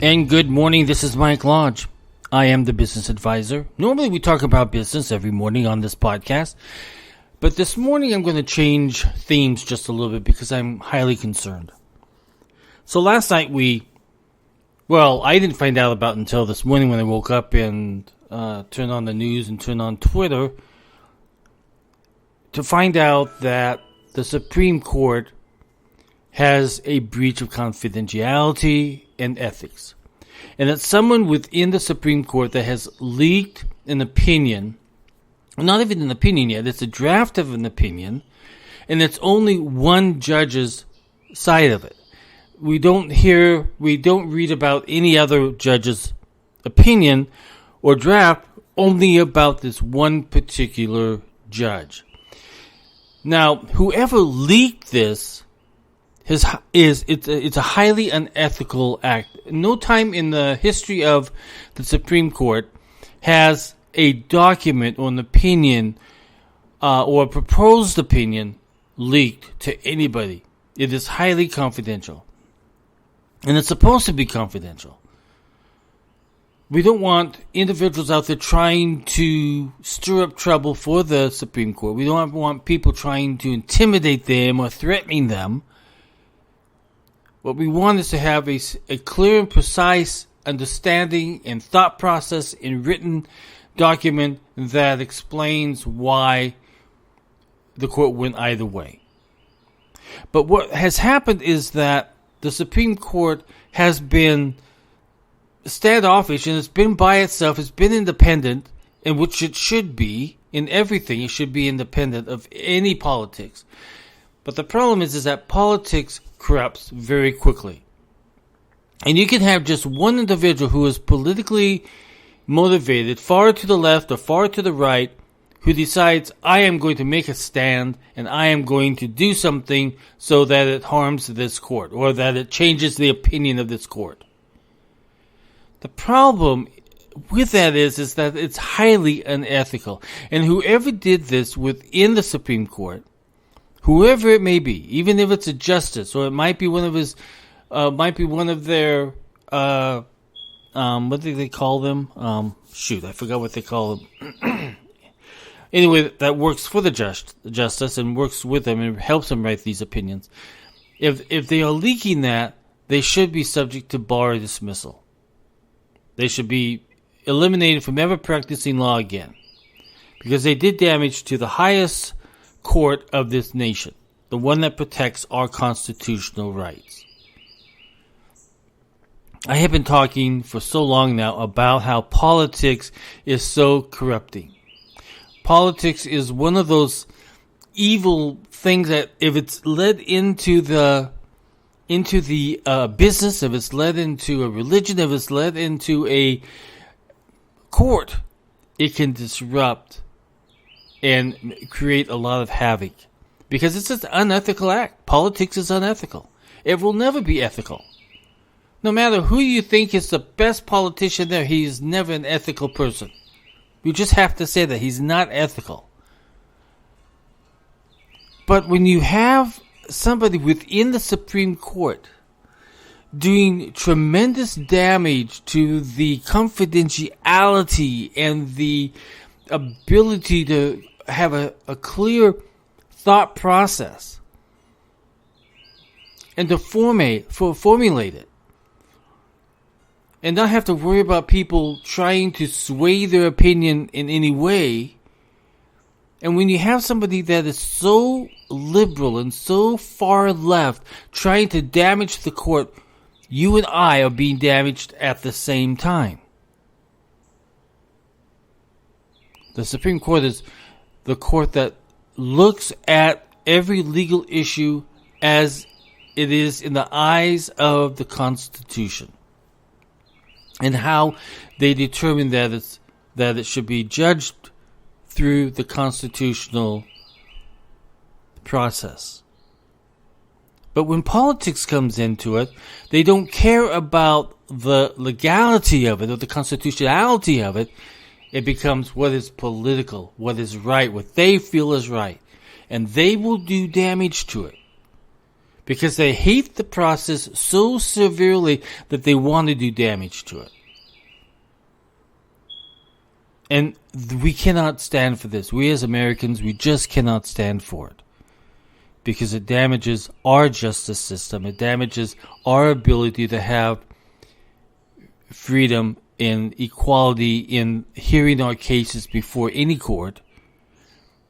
And good morning, this is Mike Lodge. I am the business advisor. Normally we talk about business every morning on this podcast, but this morning I'm going to change themes just a little bit because I'm highly concerned. So last night I didn't find out about it until this morning when I woke up and turned on the news and turned on Twitter to find out that the Supreme Court has a breach of confidentiality and ethics. And that someone within the Supreme Court that has leaked an opinion, not even an opinion yet, it's a draft of an opinion, and it's only one judge's side of it. We don't read about any other judge's opinion or draft, only about this one particular judge. Now, whoever leaked this it's a highly unethical act. No time in the history of the Supreme Court has a document or an opinion or a proposed opinion leaked to anybody. It is highly confidential. And it's supposed to be confidential. We don't want individuals out there trying to stir up trouble for the Supreme Court. We don't want people trying to intimidate them or threatening them. What we want is to have a clear and precise understanding and thought process in written document that explains why the court went either way. But what has happened is that the Supreme Court has been standoffish and it's been by itself, it's been independent, in which it should be in everything. It should be independent of any politics. But the problem is that politics corrupts very quickly. And you can have just one individual who is politically motivated, far to the left or far to the right, who decides, I am going to make a stand and I am going to do something so that it harms this court or that it changes the opinion of this court. The problem with that is that it's highly unethical. And whoever did this within the Supreme Court, whoever it may be, even if it's a justice, or it might be one of their, what do they call them? I forgot what they call them. Anyway, that works for the justice and works with them and helps them write these opinions. If they are leaking that, they should be subject to bar dismissal. They should be eliminated from ever practicing law again, because they did damage to the highest court of this nation, the one that protects our constitutional rights. I have been talking for so long now about how politics is so corrupting. Politics is one of those evil things that if it's led into the business, if it's led into a religion, if it's led into a court, it can disrupt and create a lot of havoc. Because it's an unethical act. Politics is unethical. It will never be ethical. No matter who you think is the best politician there, he is never an ethical person. You just have to say that he's not ethical. But when you have somebody within the Supreme Court doing tremendous damage to the confidentiality and the ability to have a clear thought process and to formulate it, and not have to worry about people trying to sway their opinion in any way. And when you have somebody that is so liberal and so far left trying to damage the court, you and I are being damaged at the same time. The Supreme Court is the court that looks at every legal issue as it is in the eyes of the Constitution, and how they determine that it should be judged through the constitutional process. But when politics comes into it, they don't care about the legality of it or the constitutionality of it. It becomes what is political, what is right, what they feel is right. And they will do damage to it. because they hate the process so severely that they want to do damage to it. And we cannot stand for this. We as Americans, we just cannot stand for it. Because it damages our justice system. It damages our ability to have freedom and equality in hearing our cases before any court.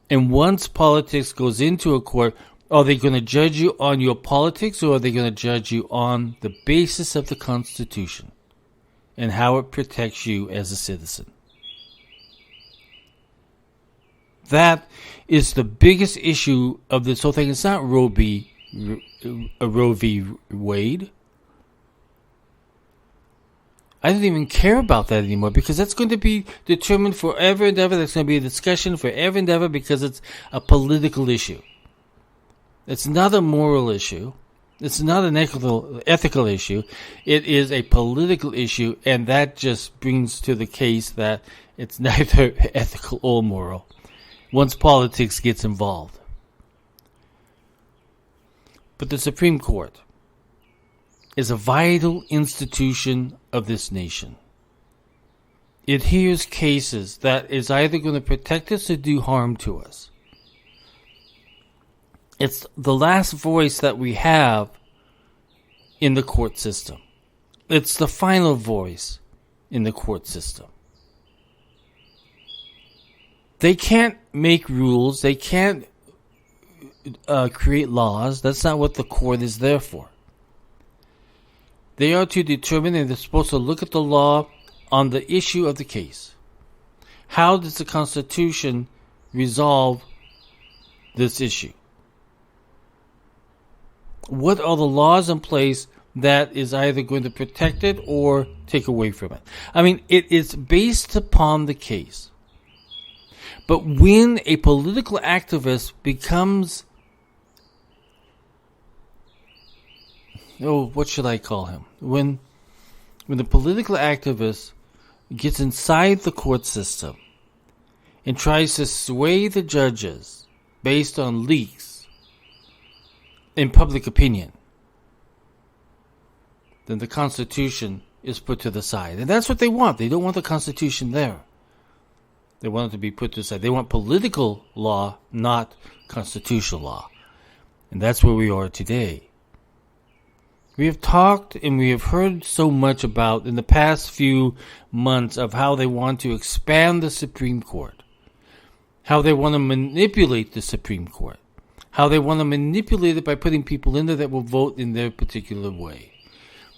And once politics goes into a court, are they going to judge you on your politics, or are they going to judge you on the basis of the Constitution and how it protects you as a citizen? That is the biggest issue of this whole thing. It's not Roe v. Wade. I don't even care about that anymore, because that's going to be determined forever and ever. That's going to be a discussion forever and ever, because it's a political issue. It's not a moral issue. It's not an ethical issue. It is a political issue, and that just brings to the case that it's neither ethical or moral once politics gets involved. But the Supreme Court is a vital institution of this nation. It hears cases that is either going to protect us or do harm to us. It's the last voice that we have in the court system. It's the final voice in the court system. They can't make rules. They can't create laws. That's not what the court is there for. They are to determine, and they're supposed to look at the law on the issue of the case. How does the Constitution resolve this issue? What are the laws in place that is either going to protect it or take away from it? I mean, it is based upon the case. But when a political activist becomes, what should I call him? When the political activist gets inside the court system and tries to sway the judges based on leaks in public opinion, then the Constitution is put to the side. And that's what they want. They don't want the Constitution there. They want it to be put to the side. They want political law, not constitutional law. And that's where we are today. We have talked and we have heard so much about in the past few months of how they want to expand the Supreme Court, how they want to manipulate the Supreme Court, how they want to manipulate it by putting people in there that will vote in their particular way.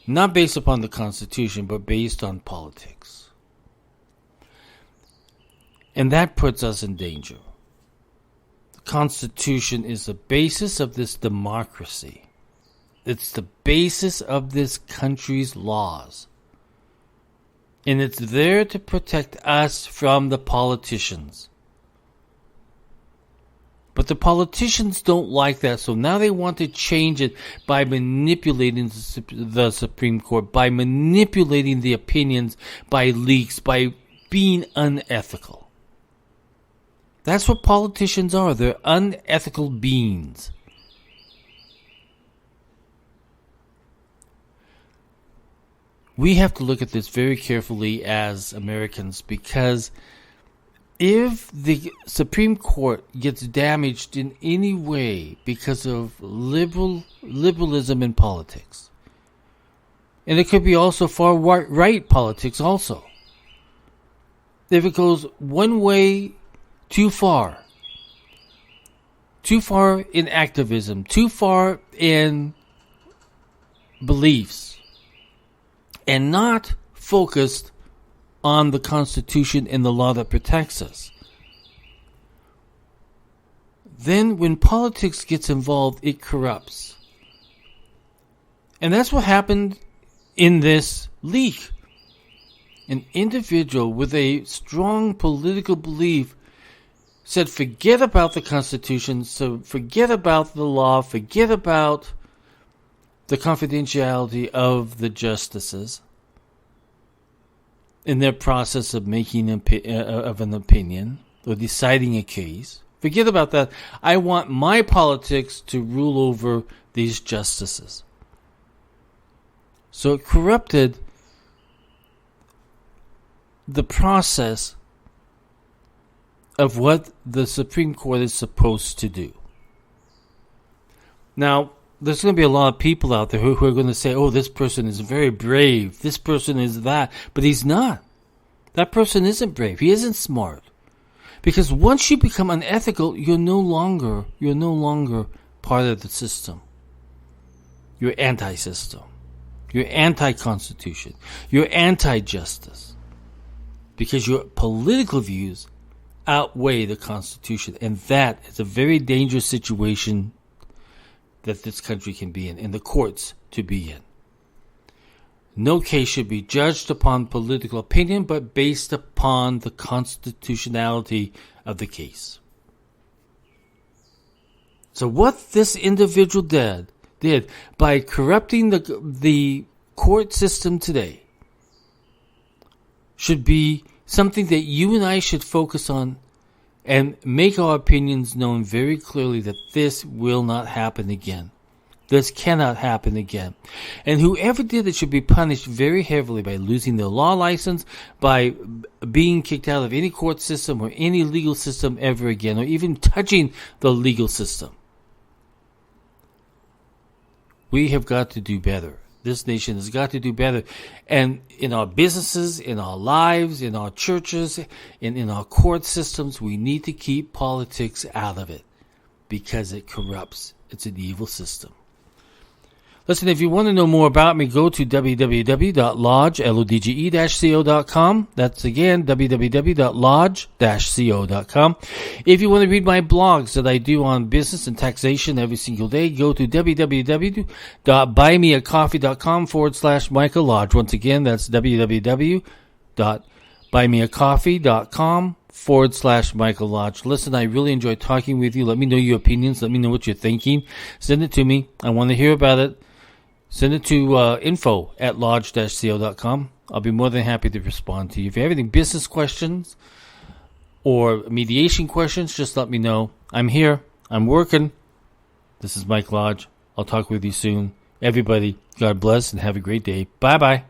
Not based upon the Constitution, but based on politics. And that puts us in danger. The Constitution is the basis of this democracy. It's the basis of this country's laws. And it's there to protect us from the politicians. But the politicians don't like that, so now they want to change it by manipulating the Supreme Court, by manipulating the opinions, by leaks, by being unethical. That's what politicians are. They're unethical beings. We have to look at this very carefully as Americans, because if the Supreme Court gets damaged in any way because of liberalism in politics, and it could be also far right politics also, if it goes one way too far in activism, too far in beliefs, and not focused on the Constitution and the law that protects us, then when politics gets involved, it corrupts. And that's what happened in this leak. An individual with a strong political belief said, forget about the Constitution, so forget about the law, forget about the confidentiality of the justices in their process of making an opinion or deciding a case. Forget about that. I want my politics to rule over these justices. So it corrupted the process of what the Supreme Court is supposed to do. Now, there's going to be a lot of people out there who are going to say, oh, this person is very brave, this person is that, but he's not. That person isn't brave, he isn't smart. Because once you become unethical, you're no longer part of the system. You're anti-system. You're anti-constitution. You're anti-justice. Because your political views outweigh the Constitution. And that is a very dangerous situation that this country can be in, and the courts to be in. No case should be judged upon political opinion, but based upon the constitutionality of the case. So what this individual did by corrupting the court system today should be something that you and I should focus on and make our opinions known very clearly that this will not happen again. This cannot happen again. And whoever did it should be punished very heavily by losing their law license, by being kicked out of any court system or any legal system ever again, or even touching the legal system. We have got to do better. This nation has got to do better. And in our businesses, in our lives, in our churches, and in our court systems, we need to keep politics out of it because it corrupts. It's an evil system. Listen, if you want to know more about me, go to www.lodge-co.com. That's again, www.lodge-co.com. If you want to read my blogs that I do on business and taxation every single day, go to www.buymeacoffee.com/Michael Lodge. Once again, that's www.buymeacoffee.com/Michael Lodge. Listen, I really enjoyed talking with you. Let me know your opinions. Let me know what you're thinking. Send it to me. I want to hear about it. Send it to info@lodge-co.com. I'll be more than happy to respond to you. If you have any business questions or mediation questions, just let me know. I'm here. I'm working. This is Mike Lodge. I'll talk with you soon. Everybody, God bless and have a great day. Bye-bye.